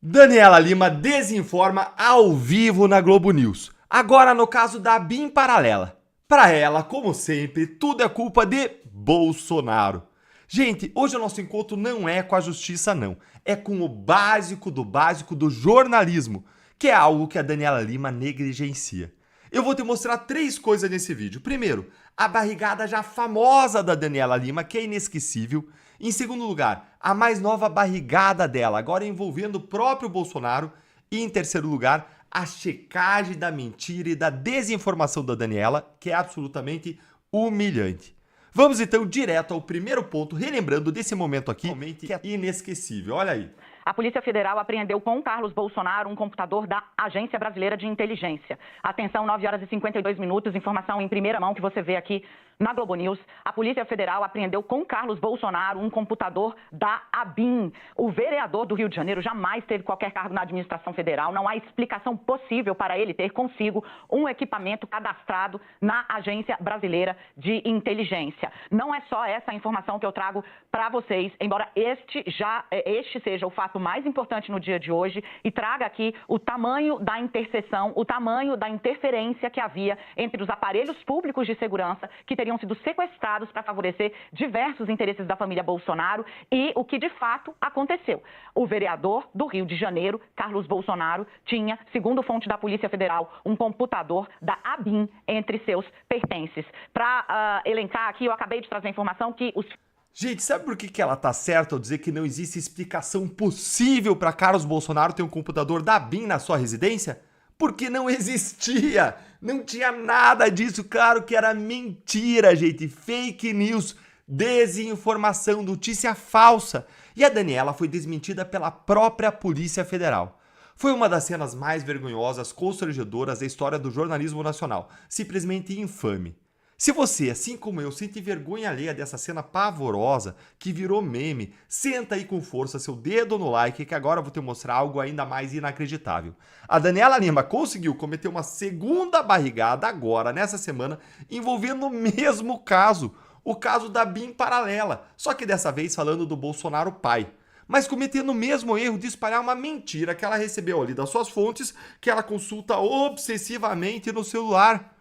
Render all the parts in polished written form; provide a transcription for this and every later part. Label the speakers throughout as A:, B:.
A: Daniela Lima desinforma ao vivo na Globo News. Agora no caso da BIM Paralela. Para ela, como sempre, tudo é culpa de Bolsonaro. Gente, hoje o nosso encontro não é com a justiça não, é com o básico do jornalismo, que é algo que a Daniela Lima negligencia. Eu vou te mostrar 3 coisas nesse vídeo. Primeiro, a barrigada já famosa da Daniela Lima, que é inesquecível. Em segundo lugar, a mais nova barrigada dela, agora envolvendo o próprio Bolsonaro. E em terceiro lugar, a checagem da mentira e da desinformação da Daniela, que é absolutamente humilhante. Vamos então direto ao primeiro ponto, relembrando desse momento aqui, que é inesquecível. Olha aí.
B: A Polícia Federal apreendeu com Carlos Bolsonaro um computador da Agência Brasileira de Inteligência. Atenção, 9 horas e 52 minutos, informação em primeira mão que você vê aqui na Globo News. A Polícia Federal apreendeu com Carlos Bolsonaro um computador da ABIN. O vereador do Rio de Janeiro jamais teve qualquer cargo na administração federal. Não há explicação possível para ele ter consigo um equipamento cadastrado na Agência Brasileira de Inteligência. Não é só essa informação que eu trago para vocês, embora este seja o fato mais importante no dia de hoje e traga aqui o tamanho da interseção, o tamanho da interferência que havia entre os aparelhos públicos de segurança que teriam sido sequestrados para favorecer diversos interesses da família Bolsonaro e o que de fato aconteceu. O vereador do Rio de Janeiro, Carlos Bolsonaro, tinha, segundo fonte da Polícia Federal, um computador da ABIN entre seus pertences. Para elencar aqui, eu acabei de trazer a informação que os...
A: Gente, sabe por que ela tá certa ao dizer que não existe explicação possível para Carlos Bolsonaro ter um computador da BIM na sua residência? Porque não existia, não tinha nada disso, claro que era mentira, gente, fake news, desinformação, notícia falsa. E a Daniela foi desmentida pela própria Polícia Federal. Foi uma das cenas mais vergonhosas, constrangedoras da história do jornalismo nacional, simplesmente infame. Se você, assim como eu, sente vergonha alheia dessa cena pavorosa que virou meme, senta aí com força seu dedo no like que agora eu vou te mostrar algo ainda mais inacreditável. A Daniela Lima conseguiu cometer uma segunda barrigada agora, nessa semana, envolvendo o mesmo caso, o caso da BIM Paralela, só que dessa vez falando do Bolsonaro pai. Mas cometendo o mesmo erro de espalhar uma mentira que ela recebeu ali das suas fontes, que ela consulta obsessivamente no celular.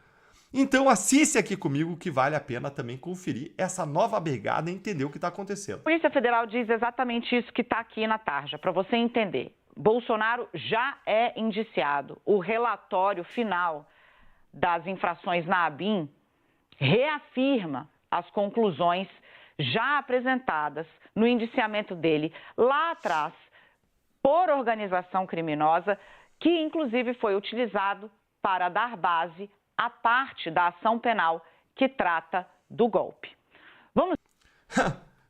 A: Então assiste aqui comigo que vale a pena também conferir essa nova barrigada e entender o que está acontecendo.
B: A Polícia Federal diz exatamente isso que está aqui na tarja, para você entender. Bolsonaro já é indiciado. O relatório final das infrações na ABIN reafirma as conclusões já apresentadas no indiciamento dele lá atrás por organização criminosa, que inclusive foi utilizado para dar base a parte da ação penal que trata do golpe. Vamos...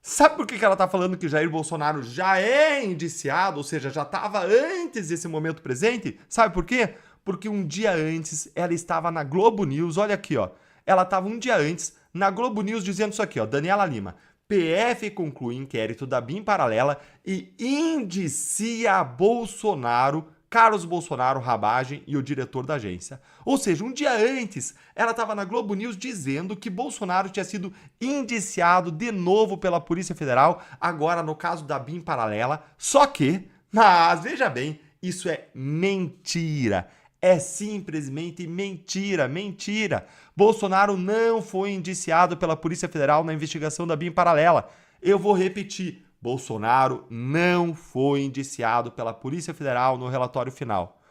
A: Sabe por que ela está falando que Jair Bolsonaro já é indiciado, ou seja, já estava antes desse momento presente? Sabe por quê? Porque um dia antes ela estava na Globo News, olha aqui, ó. Ela estava um dia antes na Globo News dizendo isso aqui, ó, Daniela Lima. PF conclui inquérito da BIM Paralela e indicia Bolsonaro, Carlos Bolsonaro, Rabagem e o diretor da agência. Ou seja, um dia antes, ela estava na Globo News dizendo que Bolsonaro tinha sido indiciado de novo pela Polícia Federal, agora no caso da BIM Paralela. Só que, mas veja bem, isso é mentira. É simplesmente mentira, mentira. Bolsonaro não foi indiciado pela Polícia Federal na investigação da BIM Paralela. Eu vou repetir. Bolsonaro não foi indiciado pela Polícia Federal no relatório final.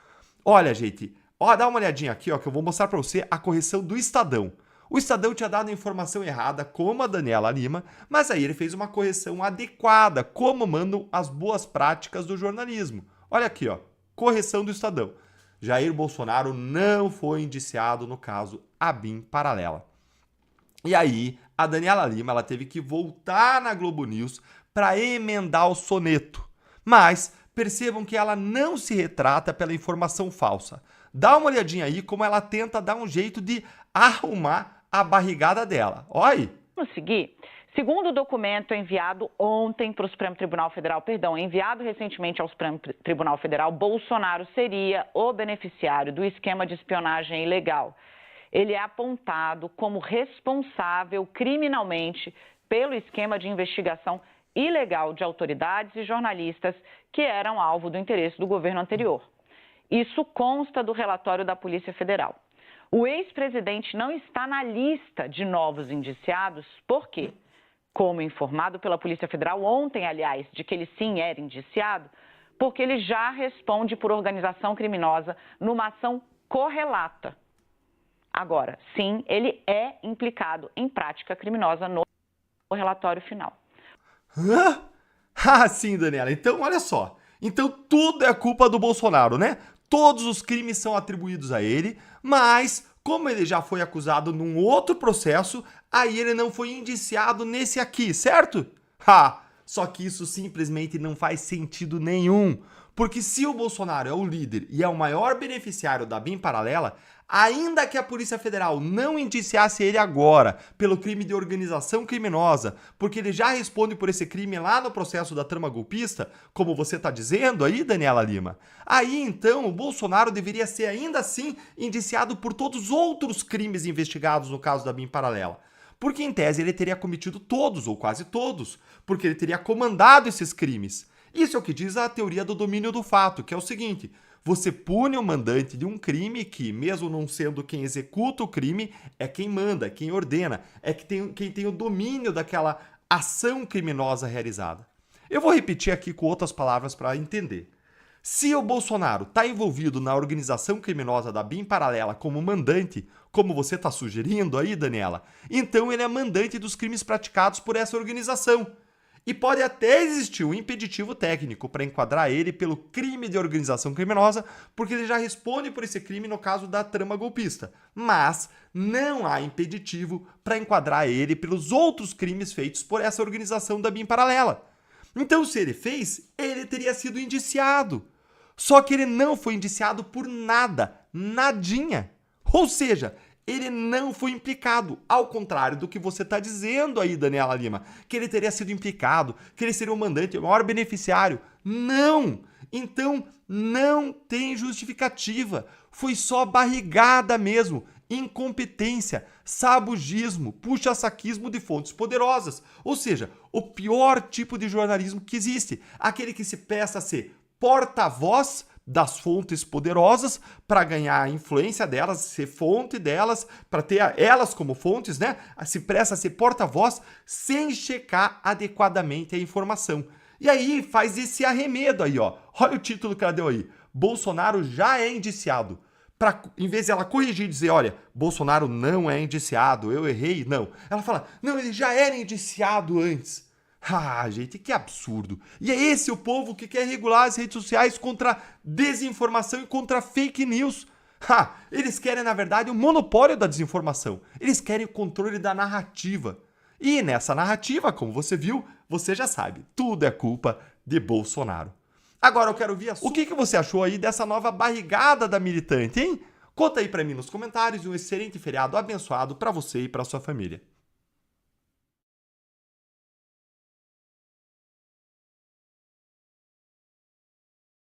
A: Olha, gente, ó, dá uma olhadinha aqui, ó, que eu vou mostrar para você a correção do Estadão. O Estadão tinha dado a informação errada, como a Daniela Lima, mas aí ele fez uma correção adequada, como mandam as boas práticas do jornalismo. Olha aqui, ó, correção do Estadão. Jair Bolsonaro não foi indiciado no caso ABIN Paralela. E aí, a Daniela Lima ela teve que voltar na Globo News para emendar o soneto. Mas percebam que ela não se retrata pela informação falsa. Dá uma olhadinha aí como ela tenta dar um jeito de arrumar a barrigada dela. Olha aí.
B: Vamos seguir. Segundo o documento enviado ontem para o Supremo Tribunal Federal, enviado recentemente ao Supremo Tribunal Federal, Bolsonaro seria o beneficiário do esquema de espionagem ilegal. Ele é apontado como responsável criminalmente pelo esquema de investigação ilegal de autoridades e jornalistas que eram alvo do interesse do governo anterior. Isso consta do relatório da Polícia Federal. O ex-presidente não está na lista de novos indiciados, por quê? Como informado pela Polícia Federal ontem, aliás, de que ele sim era indiciado, porque ele já responde por organização criminosa numa ação correlata. Agora, sim, ele é implicado em prática criminosa no relatório final.
A: Hã? Ah, sim, Daniela. Então, olha só. Então, tudo é culpa do Bolsonaro, né? Todos os crimes são atribuídos a ele, mas como ele já foi acusado num outro processo, aí ele não foi indiciado nesse aqui, certo? Só que isso simplesmente não faz sentido nenhum. Porque se o Bolsonaro é o líder e é o maior beneficiário da BIM paralela, ainda que a Polícia Federal não indiciasse ele agora pelo crime de organização criminosa, porque ele já responde por esse crime lá no processo da trama golpista, como você está dizendo aí, Daniela Lima, aí então o Bolsonaro deveria ser ainda assim indiciado por todos os outros crimes investigados no caso da BIM paralela. Porque em tese ele teria cometido todos, ou quase todos, porque ele teria comandado esses crimes. Isso é o que diz a teoria do domínio do fato, que é o seguinte: você pune o mandante de um crime que, mesmo não sendo quem executa o crime, é quem manda, é quem ordena, é quem tem o domínio daquela ação criminosa realizada. Eu vou repetir aqui com outras palavras para entender. Se o Bolsonaro está envolvido na organização criminosa da BIM paralela como mandante, como você está sugerindo aí, Daniela, então ele é mandante dos crimes praticados por essa organização. E pode até existir um impeditivo técnico para enquadrar ele pelo crime de organização criminosa, porque ele já responde por esse crime no caso da trama golpista. Mas não há impeditivo para enquadrar ele pelos outros crimes feitos por essa organização da BIM paralela. Então, se ele fez, ele teria sido indiciado. Só que ele não foi indiciado por nada, nadinha. Ou seja, ele não foi implicado, ao contrário do que você está dizendo aí, Daniela Lima, que ele teria sido implicado, que ele seria o mandante, o maior beneficiário. Não! Então, não tem justificativa. Foi só barrigada mesmo, incompetência, sabugismo, puxa-saquismo de fontes poderosas. Ou seja, o pior tipo de jornalismo que existe, aquele que se presta a ser porta-voz das fontes poderosas para ganhar a influência delas, ser fonte delas, para ter elas como fontes, né? Se presta a ser porta-voz sem checar adequadamente a informação. E aí faz esse arremedo aí, ó. Olha o título que ela deu aí. Bolsonaro já é indiciado. Em vez de ela corrigir e dizer, olha, Bolsonaro não é indiciado, eu errei, não. Ela fala, não, ele já era indiciado antes. Gente, que absurdo. E é esse o povo que quer regular as redes sociais contra desinformação e contra fake news. Eles querem, na verdade, o monopólio da desinformação. Eles querem o controle da narrativa. E nessa narrativa, como você viu, você já sabe, tudo é culpa de Bolsonaro. Agora eu quero ouvir o que você achou aí dessa nova barrigada da militante, hein? Conta aí pra mim nos comentários e um excelente feriado abençoado pra você e pra sua família.